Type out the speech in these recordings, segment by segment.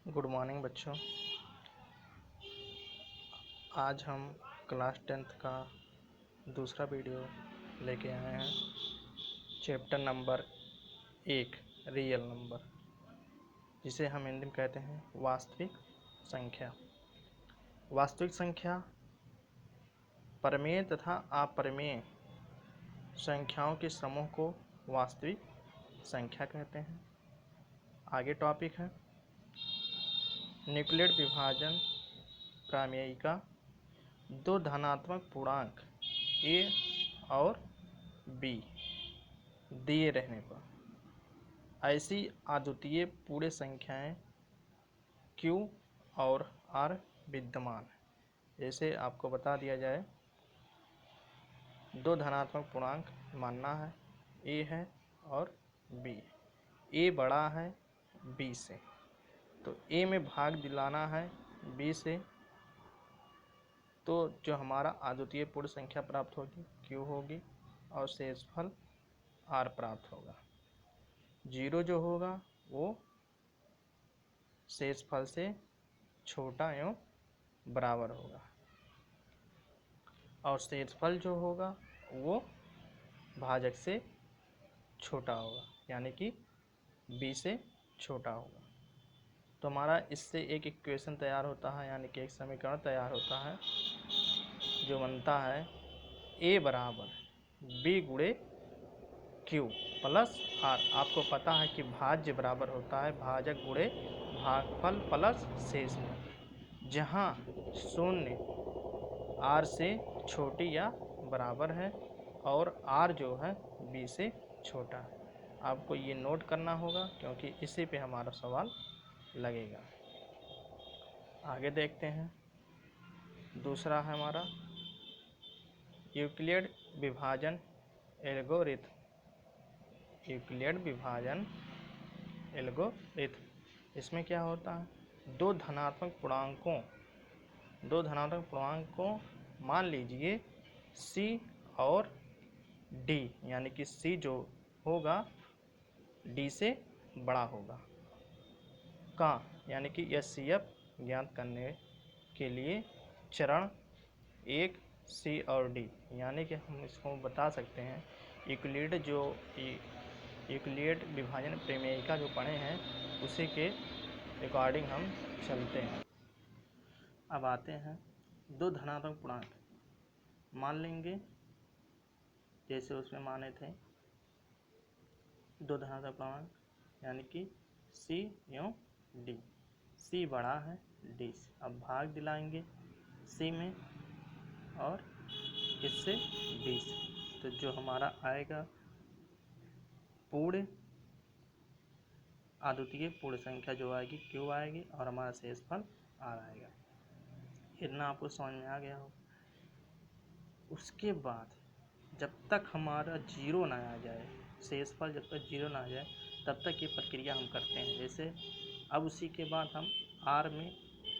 Good morning बच्चों। आज हम क्लास 10th का दूसरा वीडियो लेके आए हैं। चैप्टर नंबर 1 रियल नंबर, जिसे हम हिंदी में कहते हैं वास्तविक संख्या। वास्तविक संख्या परमेय तथा अपरिमेय संख्याओं के समूह को वास्तविक संख्या कहते हैं। आगे टॉपिक है न्यूक्लियड विभाजन प्रमेयिका। दो धनात्मक पूर्णांक a और b दिए रहने पर ऐसी अद्वितीय पूर्ण संख्याएं q और r विद्यमान है। जैसे आपको बता दिया जाए, दो धनात्मक पूर्णांक मानना है, a है और b। a बड़ा है b से, तो a में भाग दिलाना है b से, तो जो हमारा अद्वितीय पूर्ण संख्या प्राप्त होगी q होगी और शेषफल r प्राप्त होगा। 0 जो होगा वो शेषफल से छोटा एवं बराबर होगा और शेषफल जो होगा वो भाजक से छोटा होगा, यानी कि b से छोटा होगा। तो हमारा इससे एक इक्वेशन तैयार होता है, यानी कि एक समीकरण तैयार होता है जो बनता है a बराबर b गुणे q प्लस r। आपको पता है कि भाज्य बराबर होता है भाजक गुणे भागफल प्लस शेषफल, जहाँ शून्य r से छोटी या बराबर है और r जो है b से छोटा है। आपको ये नोट करना होगा क्योंकि इसी पे हमारा सवाल लगेगा। आगे देखते हैं। दूसरा है हमारा यूक्लिड विभाजन एल्गोरिथम। यूक्लिड विभाजन एल्गोरिथम, इसमें क्या होता है, दो धनात्मक पूर्णांकों मान लीजिए c और d, यानी कि c जो होगा d से बड़ा होगा का, यानी कि HCF ज्ञात करने के लिए चरण 1 c और d, यानी कि हम इसको बता सकते हैं यूक्लिड विभाजन प्रमेयिका जो पढ़े हैं उसी के अकॉर्डिंग हम चलते हैं। अब आते हैं दो धनात्मक पूर्णांक मान लेंगे, जैसे उसमें माने थे दो धनात्मक पूर्णांक, यानी कि c एवं d। c बड़ा है d से, अब भाग दिलाएंगे c में और इससे d से, तो जो हमारा आएगा पूर्ण अद्वितीय पूर्ण संख्या जो आएगी q आएगी और हमारा शेषफल r आएगा। इतना आपको समझ में आ गया हो। उसके बाद जब तक हमारा 0 ना आ जाए, शेषफल जब तक 0 ना आ जाए तब तक ये प्रक्रिया हम करते हैं। जैसे अब उसी के बाद हम r में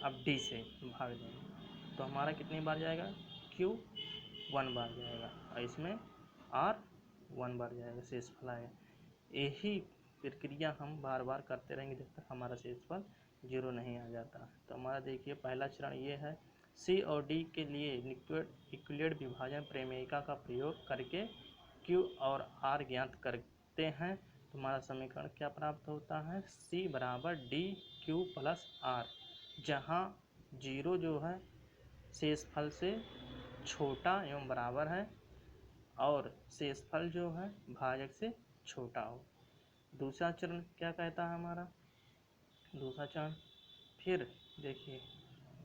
अब d से भाग देंगे, तो हमारा कितनी बार जाएगा, q 1 बार जाएगा और इसमें r 1 बार जाएगा, शेषफल आएगा। यही प्रक्रिया हम बार बार करते रहेंगे जब तक हमारा शेषफल 0 नहीं आ जाता। तो हमारा देखिए पहला चरण ये है, c और d के लिए यूक्लिड विभाजन प्रमेयिका का प्रयोग करके q और r ज्ञात करते हैं। तो हमारा समीकरण क्या प्राप्त होता है, c बराबर d q प्लस r, जहाँ 0 जो है शेषफल से छोटा एवं बराबर है और शेषफल जो है भाजक से छोटा हो। दूसरा चरण क्या कहता है हमारा, दूसरा चरण फिर देखिए,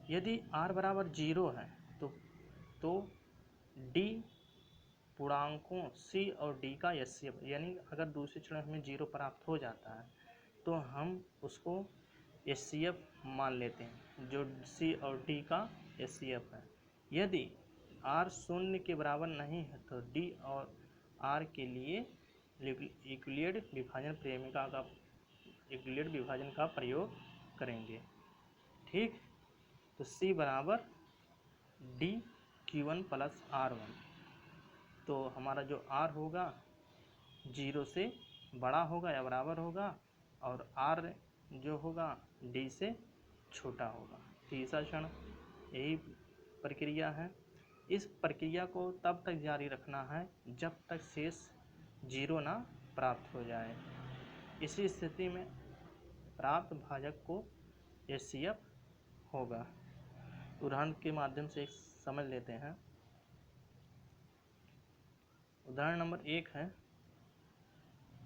यदि r बराबर 0 है तो d पूर्णांकों c और d का HCF, यानी अगर दूसरे चरण में 0 प्राप्त हो जाता है तो हम उसको HCF मान लेते हैं, जो c और d का HCF है। यदि r शून्य के बराबर नहीं है तो d और r के लिए यूक्लिड विभाजन का प्रयोग करेंगे। ठीक, तो c बराबर d q1 प्लस r1, तो हमारा जो r होगा 0 से बड़ा होगा या बराबर होगा और r जो होगा d से छोटा होगा। तीसरा क्षण यही प्रक्रिया है। इस प्रक्रिया को तब तक जारी रखना है जब तक शेष 0 ना प्राप्त हो जाए। इसी स्थिति में प्राप्त भाजक को HCF होगा। उदाहरण के माध्यम से समझ लेते हैं। उदाहरण नंबर 1 है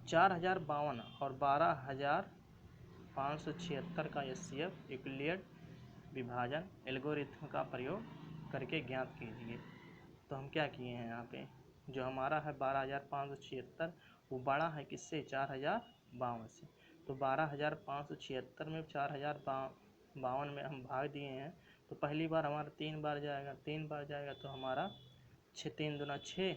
4052 और 12576 का HCF यूक्लिड विभाजन एल्गोरिथ्म का प्रयोग करके ज्ञात कीजिए। तो हम क्या किए हैं, यहाँ पे जो हमारा है 12576 वो बड़ा है किससे, 4052 से। तो 12576 में 4052 में हम भाग दिए हैं। तो पहली बार हमारा 3 बार जाएगा, 3 बार जाएगा तो हमारा 6 3 दूना 6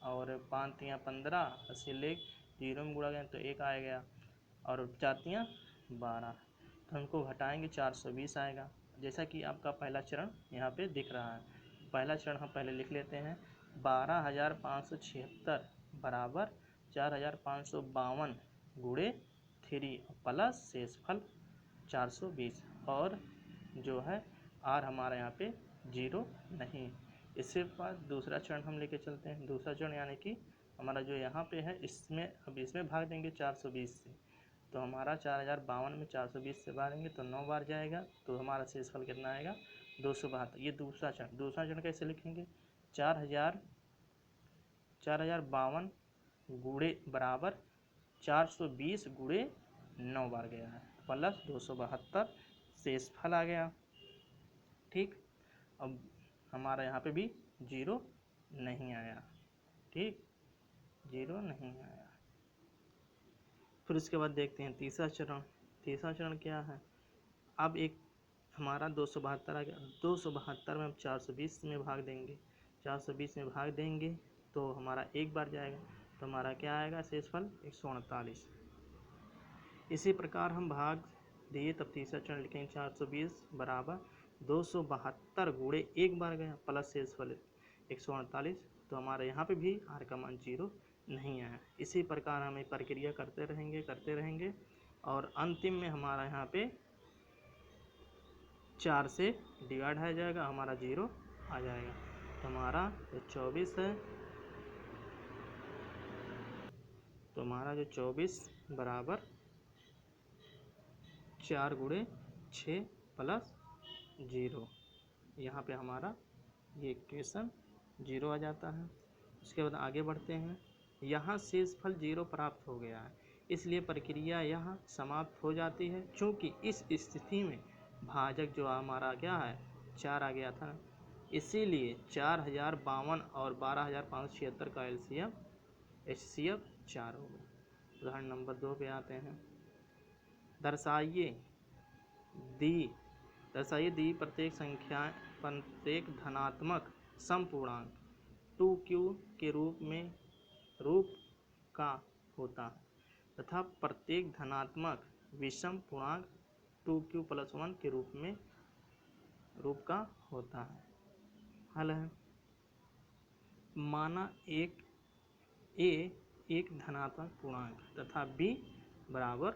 और 5 3 15, 80 लेख 0 में गुणा गया तो 1 आ गया और 4 3 12। तो हमको घटाएंगे 420 आएगा। जैसा कि आपका पहला चरण यहाँ पे दिख रहा है। पहला चरण हम पहले लिख लेते हैं। 12576 बराबर 4552 गुणे 3 प्लस शेषफल 420 और जो है आर हमारा यहाँ पे 0 नहीं। इसके बाद दूसरा चरण हम लेके चलते हैं। दूसरा चरण यानी कि हमारा जो यहाँ पे है इसमें अब इसमें भाग देंगे 420 से। तो हमारा 4052 में 420 से भागेंगे तो 9 बार जाएगा तो हमारा शेषफल कितना आएगा, 272। ये दूसरा चरण। दूसरा चरण कैसे लिखेंगे, 4052 गुणे बराबर 420 गुणे 9 बार गया है प्लस 272 शेषफल आ गया। ठीक, अब हमारा यहाँ पे भी 0 नहीं आया। ठीक, 0 नहीं आया। फिर उसके बाद देखते हैं तीसरा चरण। तीसरा चरण क्या है, अब एक हमारा 272 आ गया। 272 में हम 420 में भाग देंगे। 420 में भाग देंगे तो हमारा एक बार जाएगा तो हमारा क्या आएगा, शेषफल 148। इसी प्रकार हम भाग दिए तब तीसरा चरण लिखेंगे 420 बराबर 272 गुणे एक बार गया प्लस शेषफल 148। तो हमारे यहाँ पे भी आर का मान 0 नहीं आया। इसी प्रकार हम एक प्रक्रिया करते रहेंगे और अंतिम में हमारा यहाँ पे 4 से डिवाइड हो जाएगा, हमारा 0 आ जाएगा। तो हमारा जो 24 है, तो हमारा जो 24 बराबर 4 गुणे 6 प्लस 0, यहाँ पे हमारा ये इक्वेशन 0 आ जाता है। उसके बाद आगे बढ़ते हैं। यहाँ शेषफल 0 प्राप्त हो गया है, इसलिए प्रक्रिया यहाँ समाप्त हो जाती है। चूँकि इस स्थिति में भाजक जो हमारा क्या है, 4 आ गया था, इसीलिए 4052 और 12576 का HCF 4 होगा। उदाहरण नंबर 2 पे आते हैं। दर्शाइए दी प्रत्येक धनात्मक समपूर्णांक 2q के रूप का होता है तथा प्रत्येक धनात्मक विषम पूर्णांक 2q + 1 के रूप का होता है। हल है, माना एक धनात्मक पूर्णांक तथा b बराबर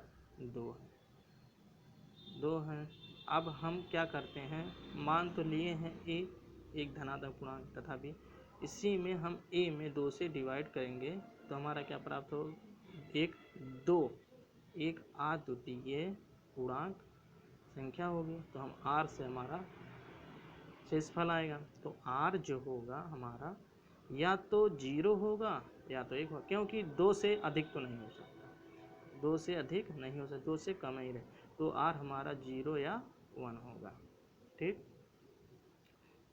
2 है। अब हम क्या करते हैं, मान तो लिए हैं a एक धनात्मक पूर्णांक तथा b, इसी में हम a में 2 से डिवाइड करेंगे तो हमारा क्या प्राप्त हो, एक अद्वितीय पूर्णांक संख्या होगी। तो हम r से हमारा शेषफल आएगा। तो r जो होगा हमारा या तो 0 होगा या तो 1 होगा, क्योंकि 2 से अधिक तो नहीं हो सकता, 2 से अधिक नहीं हो सकता, 2 से कम ही रहे। तो r हमारा 0 या 1 होगा। ठीक,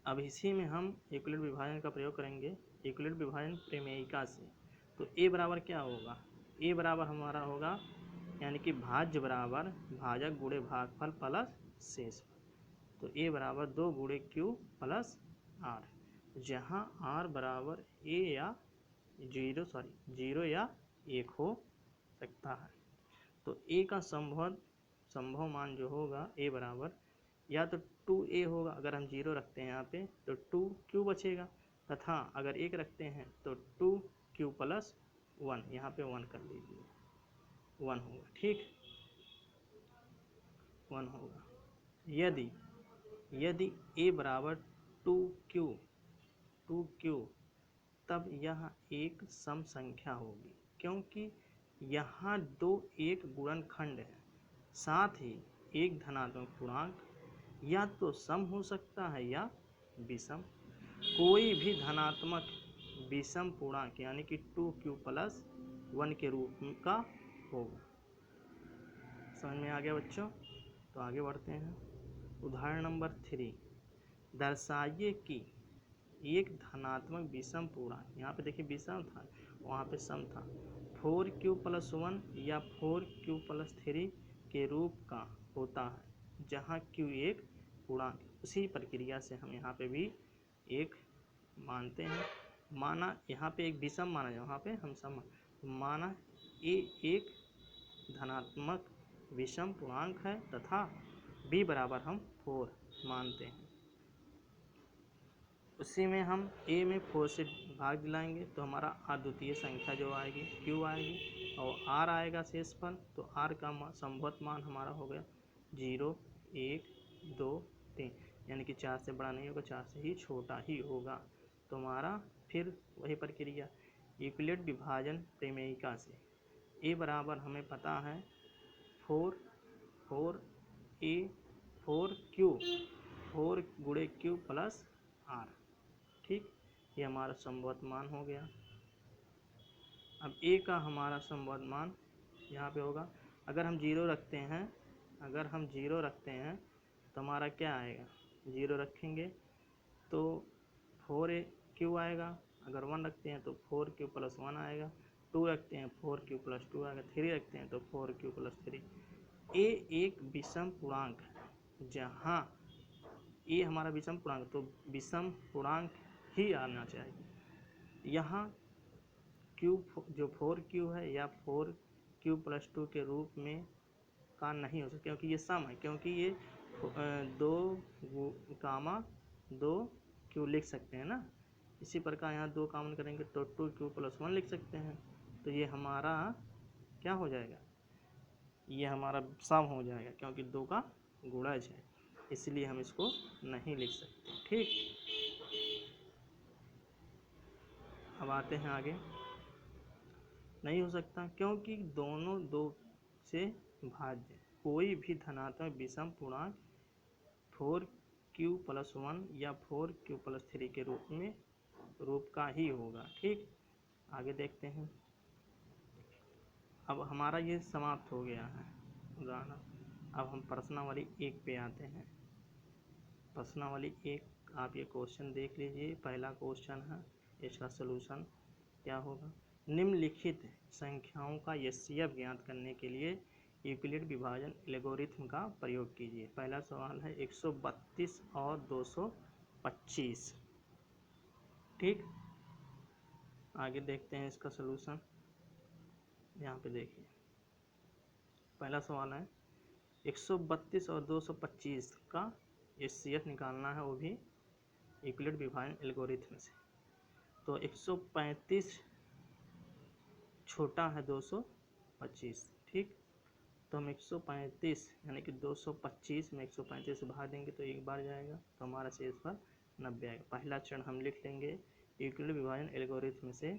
अब इसी में हम यूक्लिड विभाजन का प्रयोग करेंगे, यूक्लिड विभाजन प्रमेयिका से। तो a बराबर क्या होगा, a बराबर हमारा होगा यानी कि भाज्य बराबर भाजक गुणे भागफल प्लस शेषफल। तो a बराबर 2 गुणे q प्लस r, जहाँ r बराबर a या 0 या 1 हो सकता है। तो a का संभव मान जो होगा a बराबर या तो 2a होगा, अगर हम 0 रखते हैं यहाँ पे तो 2q बचेगा, तथा अगर 1 रखते हैं तो 2q + 1, यहाँ पे 1 कर लीजिए, 1 होगा। ठीक, 1 होगा। यदि यदि a बराबर 2q तब यह एक सम संख्या होगी, क्योंकि यहाँ दो एक गुणनखंड है, साथ ही एक धनात्मक पूर्णांक या तो सम हो सकता है या विषम। कोई भी धनात्मक विषम पूर्णांक यानी कि 2q + 1 के रूप का होगा। समझ में आ गया बच्चों? तो आगे बढ़ते हैं। उदाहरण नंबर 3, दर्शाइए कि एक धनात्मक विषम पूर्णांक, यहाँ पे देखिए विषम था, वहाँ पे सम था, 4q + 1 या 4q + 3 के रूप का होता है, जहाँ q एक पूर्णांक। उसी प्रक्रिया से हम यहाँ पे भी एक मानते हैं। माना यहाँ पे एक विषम माना जाए, वहाँ पे हम सम माना a एक धनात्मक विषम पूर्णांक है तथा b बराबर हम 4 मानते हैं। उसी में हम a में 4 से भाग दिलाएंगे तो हमारा अद्वितीय संख्या जो आएगी q आएगी और r आएगा शेषफल। तो r का संभवत मान हमारा हो गया 0, 1, 2, 3, यानी कि 4 से बड़ा नहीं होगा, 4 से ही छोटा ही होगा। तो हमारा फिर वही प्रक्रिया यूक्लिड विभाजन प्रमेयिका से a बराबर हमें पता है 4a 4q 4 गुणे q + r। ठीक, ये हमारा संभवत मान हो गया। अब a का हमारा संभवत मान यहाँ पे होगा, अगर हम 0 रखते हैं तो हमारा क्या आएगा, 0 रखेंगे तो 4q आएगा, अगर 1 रखते हैं तो 4q + 1 आएगा, 2 रखते हैं 4q + 2 आएगा, 3 रखते हैं तो 4q + 3। a एक विषम पूर्णांक है, जहाँ a हमारा विषम पूर्णांक, तो विषम पूर्णांक ही आना चाहिए। यहाँ q जो 4q है या 4q + 2 के रूप में का नहीं हो सकता, क्योंकि ये सम है, क्योंकि ये 2 लिख सकते हैं ना। इसी प्रकार यहाँ 2 कॉमन करेंगे तो 2q + 1 लिख सकते हैं। तो ये हमारा क्या हो जाएगा, ये हमारा सम हो जाएगा, क्योंकि 2 का गुणज है, इसलिए हम इसको नहीं लिख सकते। ठीक, अब आते हैं आगे। नहीं हो सकता क्योंकि दोनों 2 से भाज्य, कोई भी धनात्मक विषम पूर्णांक 4q + 1 या 4q + 3 के रूप का ही होगा। ठीक, आगे देखते हैं। अब हमारा ये समाप्त हो गया है उदाहरण। अब हम प्रश्नावली 1 पे आते हैं। प्रश्नावली 1 आप ये क्वेश्चन देख लीजिए। पहला क्वेश्चन है, इसका सलूशन क्या होगा। निम्नलिखित संख्याओं का एचसीएफ ज्ञात करने के लिए यूक्लिड विभाजन एल्गोरिथ्म का प्रयोग कीजिए। पहला सवाल है 132 और 225। ठीक, आगे देखते हैं इसका सलूशन। यहाँ पे देखिए, पहला सवाल है 132 और 225 का एचसीएफ निकालना है, वो भी यूक्लिड विभाजन एल्गोरिथ्म से। तो 135 छोटा है 225। ठीक, तो हम 135 यानी कि 225 में 135 से भाग देंगे तो एक बार जाएगा, तो हमारा शेषफल 90 आएगा। पहला चरण हम लिख लेंगे यूक्लिड विभाजन एल्गोरिथ्म से।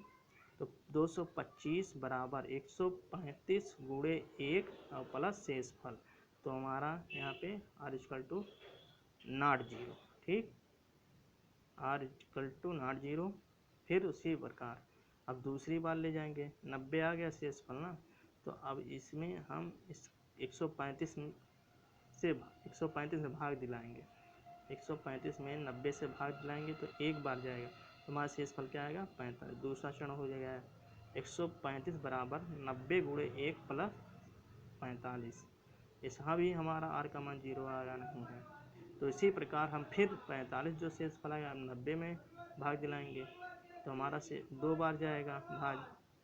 तो 225 बराबर 135 गुणे 1 और प्लस शेषफल। तो हमारा यहाँ पे r = 0। ठीक, r = 0। फिर उसी प्रकार अब दूसरी बार ले जाएंगे, 90 आ गया शेषफल ना, तो अब इसमें हम इस 135 से भाग दिलाएंगे। 135 में 90 से भाग दिलाएंगे तो एक बार जाएगा, तो हमारा शेषफल क्या आएगा, 45। दूसरा चरण हो जाएगा 135 बराबर 90 गुणे 1 + 45। इसका भी हमारा r का मान 0 आएगा नहीं है। तो इसी प्रकार हम फिर 45 जो शेषफल आएगा हम 90 में भाग दिलाएंगे, तो हमारा से 2 बार जाएगा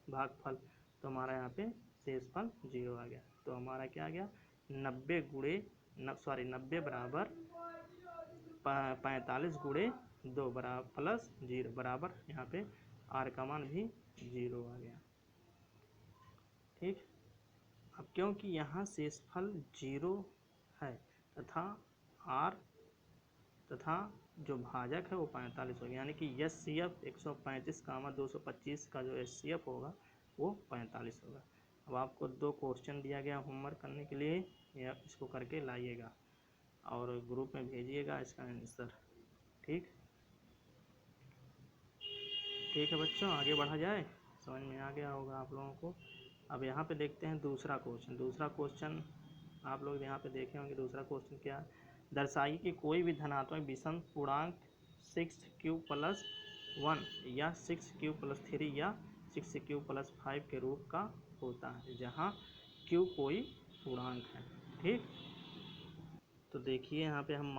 भागफल, तो हमारा यहाँ पे शेषफल 0 आ गया। तो हमारा क्या आ गया, 90 बराबर 45 गुणे 2 बराबर प्लस 0 बराबर यहाँ पे r का मान भी 0 आ गया। ठीक, अब क्योंकि यहाँ शेषफल 0 है तथा आर तथा जो भाजक है वो 45 होगा, यानी कि SCF 135, 225 का जो SCF होगा वो 45 होगा। अब आपको 2 क्वेश्चन दिया गया होमवर्क करने के लिए, या इसको करके लाइएगा और ग्रुप में भेजिएगा इसका आंसर। ठीक है बच्चों, आगे बढ़ा जाए। समझ में आ गया होगा आप लोगों को। अब यहाँ पे देखते हैं दूसरा क्वेश्चन आप लोग यहाँ पे देखे होंगे। दूसरा क्वेश्चन क्या है, दर्शाइए कि कोई भी धनात्मक विषम पूर्णांक 6q+1 या 6q+3 या 6q+5 के रूप का होता है, जहाँ q कोई पूर्णांक है। ठीक, तो देखिए यहाँ पे हम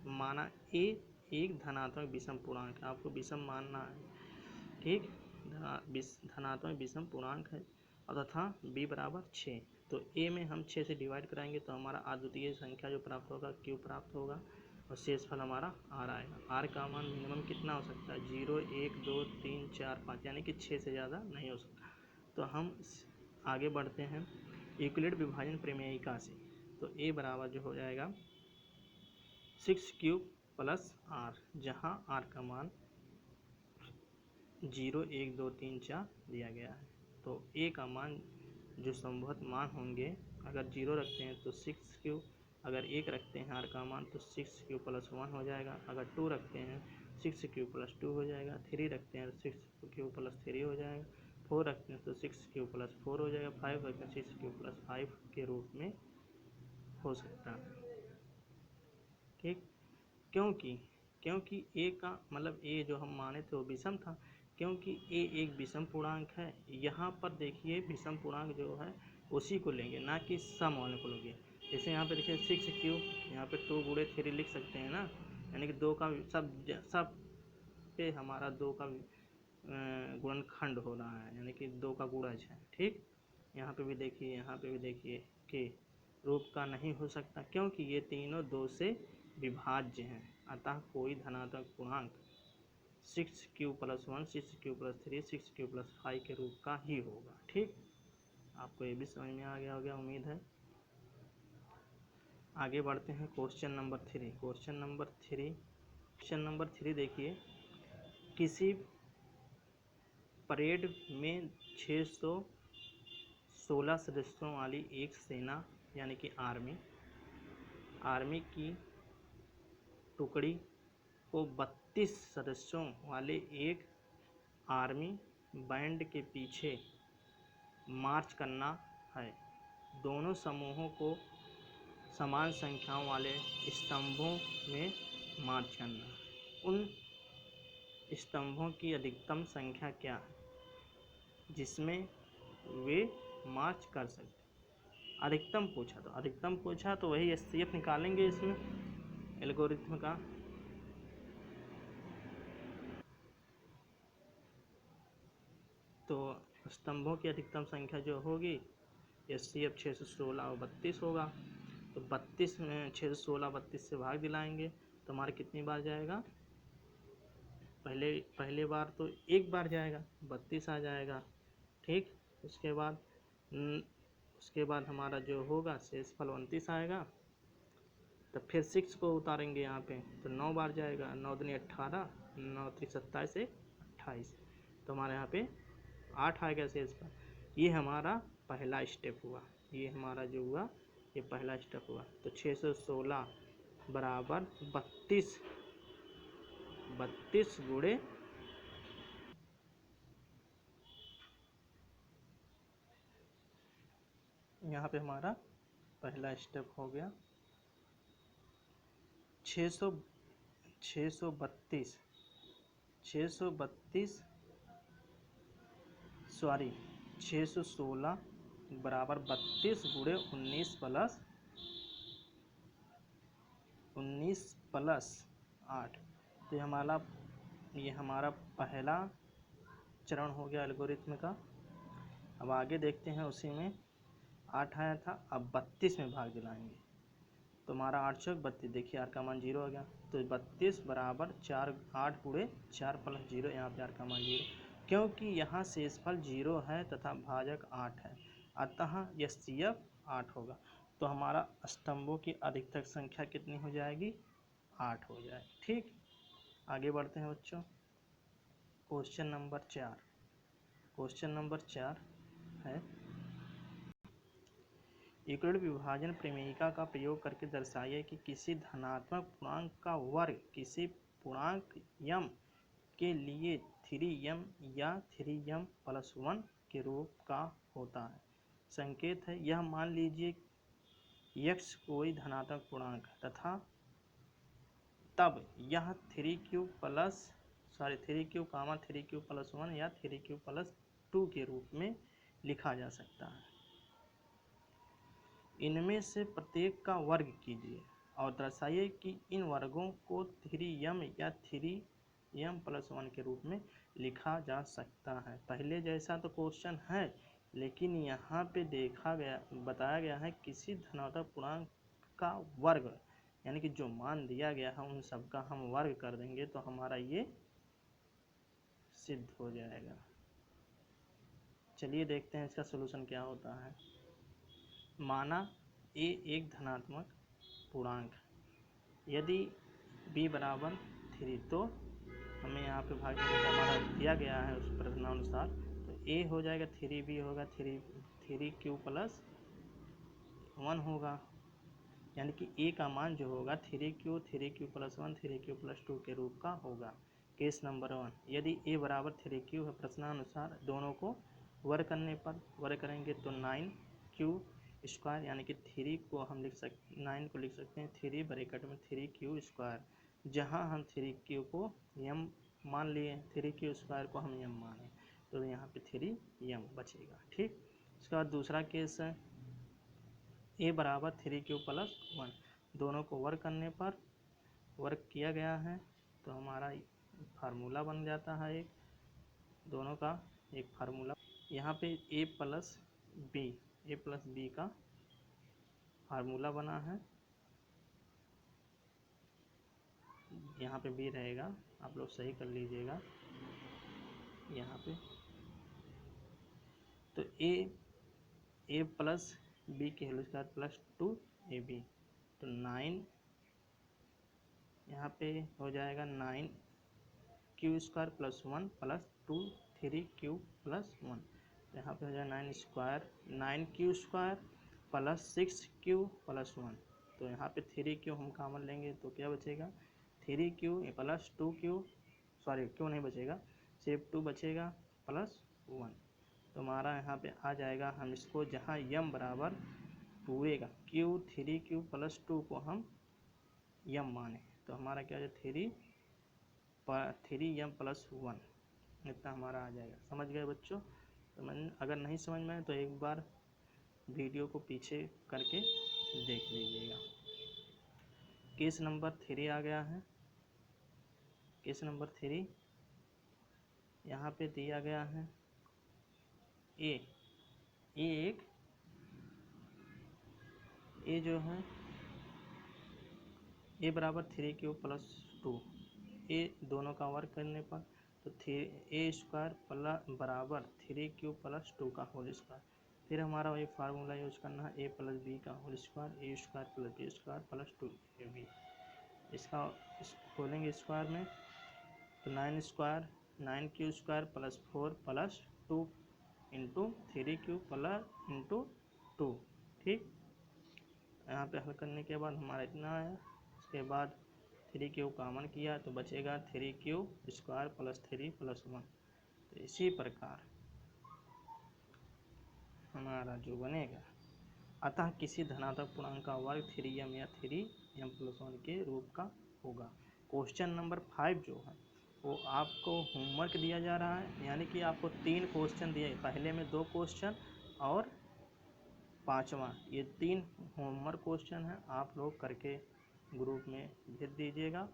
माना a एक धनात्मक विषम पूर्णांक है, आपको विषम मानना है। ठीक, धनात्मक विषम पूर्णांक है और तथा b बराबर 6। तो a में हम 6 से डिवाइड कराएंगे तो हमारा अद्वितीय संख्या जो प्राप्त होगा q प्राप्त होगा और शेषफल हमारा r आएगा। r का मान मिनिमम कितना हो सकता है, 0, 1, 2, 3, 4, 5, यानी कि 6 से ज़्यादा नहीं हो सकता। तो हम आगे बढ़ते हैं यूक्लिड विभाजन प्रमेयिका से। तो a बराबर जो हो जाएगा 6q+r, जहाँ r का मान 0, 1, 2, 3, 4 दिया गया है। तो a का मान जो संभवत मान होंगे, अगर 0 रखते हैं तो 6q, अगर 1 रखते हैं r का मान तो 6q+1 हो जाएगा, अगर 2 रखते हैं 6q+2 हो जाएगा, 3 रखते हैं तो 6q+3 हो जाएगा, 4 रखते हैं तो 6q+4 हो जाएगा, 5 रखते हैं 6q+5 के रूप में हो सकता है। ठीक, क्योंकि a का मतलब a जो हम माने थे वो विषम था, क्योंकि a एक विषम पूर्णांक है। यहाँ पर देखिए विषम पूर्णांक जो है उसी को लेंगे, ना कि सम वाले को लेंगे। जैसे यहाँ पे देखिए 6q, यहाँ पे 2 गुणे 3 लिख सकते हैं ना, यानी कि 2 का सब पे हमारा 2 का गुणनखंड हो रहा है, यानी कि 2 का गुणज है। ठीक, यहाँ पे भी देखिए कि रूप का नहीं हो सकता, क्योंकि ये तीनों 2 से विभाज्य हैं। अतः कोई धनात्मक पूर्णांक 6q+1, 6q+3, 6q+5 के रूप का ही होगा। ठीक, आपको ये भी समझ में आ गया होगा उम्मीद है। आगे बढ़ते हैं क्वेश्चन नंबर 3 देखिए, किसी परेड में 616 सदस्यों वाली एक सेना यानी कि आर्मी की टुकड़ी को 32 सदस्यों वाले एक आर्मी बैंड के पीछे मार्च करना है। दोनों समूहों को समान संख्याओं वाले स्तंभों में मार्च करना है। उन स्तंभों की अधिकतम संख्या क्या है जिसमें वे मार्च कर सकते? अधिकतम पूछा तो वही SCF निकालेंगे इसमें एल्गोरिथम का। तो स्तंभों की अधिकतम संख्या जो होगी SCF 616 और 32 होगा। तो 32 में 616 32 से भाग दिलाएंगे तो हमारा कितनी बार जाएगा, पहले बार तो एक बार जाएगा 32 आ जाएगा। ठीक, उसके बाद हमारा जो होगा शेषफल 29 आएगा। तो फिर 6 को उतारेंगे यहाँ पे तो 9 बार जाएगा, 9 दूनी 18, 9 3 27 से 28, तो हमारे यहाँ पे 8 आएगा शेषफल। ये हमारा पहला स्टेप हुआ, ये हमारा जो हुआ ये पहला स्टेप हुआ। तो 616 बराबर 32 गुणे यहाँ पे हमारा पहला स्टेप हो गया 632 616 बराबर 32 गुणे 19 प्लस 8। तो ये हमारा पहला चरण हो गया एल्गोरिथम का। अब आगे देखते हैं, उसी में 8 आया था, अब 32 में भाग दिलाएंगे तो हमारा 8 चौक 32, देखिए आर का मान 0 हो गया। तो 32 बराबर 8 गुणे 4 प्लस 0, यहाँ पे आर का मान 0, क्योंकि यहाँ शेषफल 0 है तथा भाजक 8 है, अतः SCF 8 होगा। तो हमारा स्तंभों की अधिकतम संख्या कितनी हो जाएगी? 8 हो जाएगी। ठीक, आगे बढ़ते हैं बच्चों। Question number 4। क्वेश्चन नंबर 4 है, यूक्लिड विभाजन प्रमेयिका का प्रयोग करके दर्शाइए कि किसी धनात्मक पूर्णांक का वर्ग किसी पूर्णांक m के लिए 3m या 3m + 1 के रूप का होता है। संकेत है, यह मान लीजिए x कोई धनात्मक पूर्णांक है तथा तब यह 3q + 1 या 3q + 2 के रूप में लिखा जा सकता है। इनमें से प्रत्येक का वर्ग कीजिए और दर्शाइए कि इन वर्गों को 3m या 3m + 1 के रूप में लिखा जा सकता है। पहले जैसा तो क्वेश्चन है, लेकिन यहाँ पे बताया गया है किसी धनात्मक पूर्णांक का वर्ग, यानी कि जो मान दिया गया है उन सब का हम वर्ग कर देंगे तो हमारा ये सिद्ध हो जाएगा। चलिए देखते हैं इसका सलूशन क्या होता है। माना a एक धनात्मक पूर्णांक, यदि b = 3, तो हमें यहाँ पे भाग हमारा दिया गया है उस प्रश्नानुसार, तो a हो जाएगा 3b होगा 3q + 1 होगा, यानी कि a का मान जो होगा 3q + 1 3q + 2 के रूप का होगा। केस नंबर 1, यदि a = 3q है, प्रश्नानुसार दोनों को वर्ग करने पर वर्ग करेंगे तो 9q², यानी कि 9 को लिख सकते हैं 3 ब्रैकेट में 3q², जहां हम 3q को m मान लिए, 3q² को हम m माने, तो यहाँ पे 3m बचेगा। ठीक, इसके बाद दूसरा केस है, a = 3q + 1, दोनों को वर्ग करने पर वर्ग किया गया है तो हमारा फार्मूला बन जाता है एक, दोनों का एक फार्मूला। यहाँ पे a + b का फार्मूला बना है, यहाँ पे b रहेगा, आप लोग सही कर लीजिएगा यहाँ पे। तो a + b के होल स्क्वायर + 2ab, तो 9 यहाँ पे हो जाएगा 9q² + 1 + 2 3q + 1, यहाँ पे हो जाएगा 9q² + 6q + 1, तो यहाँ पे 3q हम कॉमन लेंगे तो क्या बचेगा 3q + 2q, क्यों नहीं बचेगा, सिर्फ 2 बचेगा +1, तो हमारा यहाँ पे आ जाएगा, हम इसको जहाँ m बराबर पूरे का q 3q + 2 को हम m माने तो हमारा क्या है 3m + 1, इतना हमारा आ जाएगा। समझ गए बच्चों? अगर नहीं समझ में आए तो एक बार वीडियो को पीछे करके देख लीजिएगा। केस नंबर 3 आ गया है। केस नंबर 3 यहाँ पे दिया गया है, a जो है a = 3q + 2, a दोनों का वर्ग करने पर तो a² बराबर 3q + 2 का होल स्क्वायर, फिर हमारा वही फार्मूला यूज करना है, a + b का whole square a² + b² + 2ab, इसका खोलेंगे स्क्वायर में तो 9q² + 4 + 2 × 3q + 2। ठीक, यहाँ पे हल करने के बाद हमारा इतना आया, उसके बाद 3q कॉमन किया तो बचेगा 3q² + 3 + 1, तो इसी प्रकार हमारा जो बनेगा, अतः किसी धनात्मक पूर्णांक का वर्ग 3m या 3m + 1 के रूप का होगा। क्वेश्चन नंबर 5 जो है वो आपको होमवर्क दिया जा रहा है, यानी कि आपको 3 क्वेश्चन दिए, पहले में 2 क्वेश्चन और 5वां, ये 3 होमवर्क क्वेश्चन है, आप लोग करके ग्रुप में भेज दीजिएगा।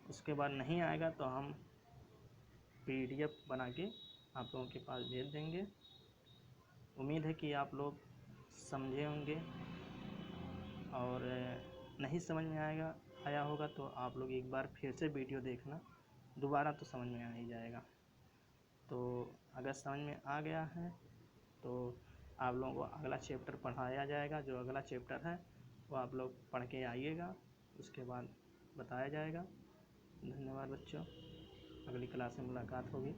उसके बाद नहीं आएगा तो हम PDF बना के आप लोगों के पास भेज देंगे। उम्मीद है कि आप लोग समझे होंगे, और नहीं समझ में आया होगा तो आप लोग एक बार फिर से वीडियो देखना, दोबारा तो समझ में आ ही जाएगा। तो अगर समझ में आ गया है तो आप लोगों को अगला चैप्टर पढ़ाया जाएगा। जो अगला चैप्टर है वो आप लोग पढ़ के आइएगा, उसके बाद बताया जाएगा। धन्यवाद बच्चों, अगली क्लास में मुलाकात होगी।